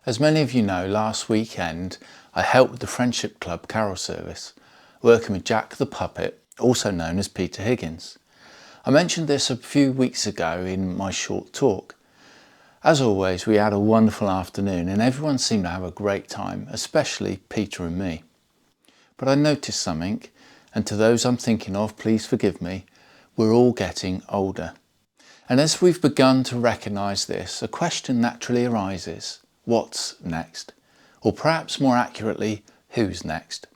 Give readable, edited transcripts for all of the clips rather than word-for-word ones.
As many of you know, last weekend I helped with the Friendship Club carol service, working with Jack the Puppet, also known as Peter Higgins. I mentioned this a few weeks ago in my short talk. As always, we had a wonderful afternoon and everyone seemed to have a great time, especially Peter and me. But I noticed something, and to those I'm thinking of, please forgive me, we're all getting older. And as we've begun to recognise this, a question naturally arises. What's next? Or perhaps more accurately, who's next?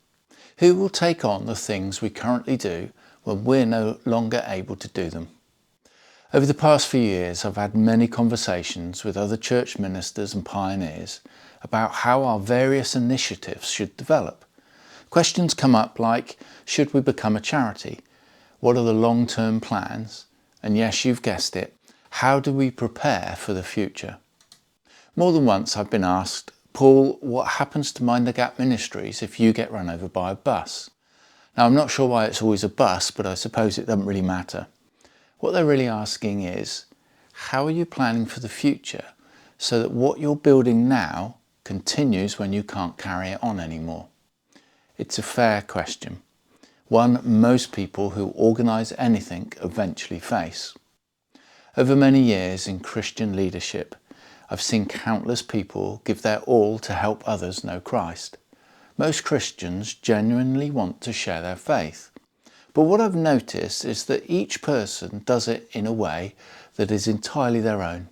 Who will take on the things we currently do when we're no longer able to do them? Over the past few years, I've had many conversations with other church ministers and pioneers about how our various initiatives should develop. Questions come up like, should we become a charity? What are the long-term plans? And yes, you've guessed it, how do we prepare for the future? More than once I've been asked, Paul, what happens to Mind the Gap Ministries if you get run over by a bus? Now, I'm not sure why it's always a bus, but I suppose it doesn't really matter. What they're really asking is, how are you planning for the future so that what you're building now continues when you can't carry it on anymore? It's a fair question, one most people who organise anything eventually face. Over many years in Christian leadership, I've seen countless people give their all to help others know Christ. Most Christians genuinely want to share their faith. But what I've noticed is that each person does it in a way that is entirely their own.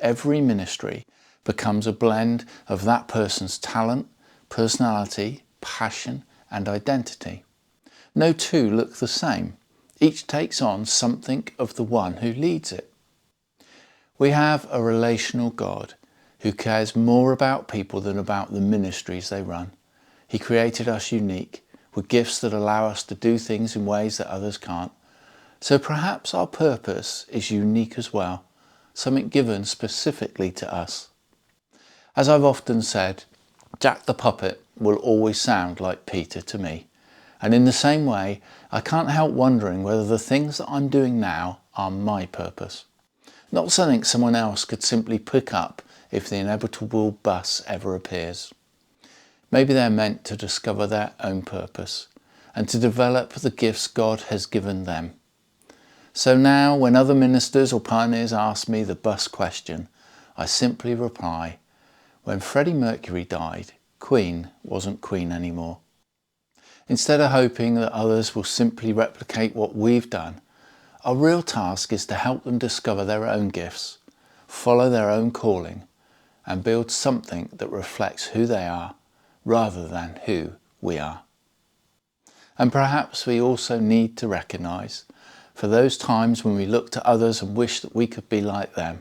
Every ministry becomes a blend of that person's talent, personality, passion and identity. No two look the same. Each takes on something of the one who leads it. We have a relational God who cares more about people than about the ministries they run. He created us unique, with gifts that allow us to do things in ways that others can't. So perhaps our purpose is unique as well, something given specifically to us. As I've often said, Jack the Puppet will always sound like Peter to me. And in the same way, I can't help wondering whether the things that I'm doing now are my purpose. Not something someone else could simply pick up if the inevitable bus ever appears. Maybe they're meant to discover their own purpose and to develop the gifts God has given them. So now, when other ministers or pioneers ask me the bus question, I simply reply, when Freddie Mercury died, Queen wasn't Queen anymore. Instead of hoping that others will simply replicate what we've done, our real task is to help them discover their own gifts, follow their own calling, and build something that reflects who they are rather than who we are. And perhaps we also need to recognise, for those times when we look to others and wish that we could be like them,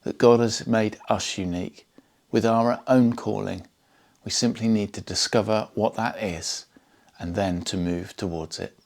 that God has made us unique with our own calling. We simply need to discover what that is and then to move towards it.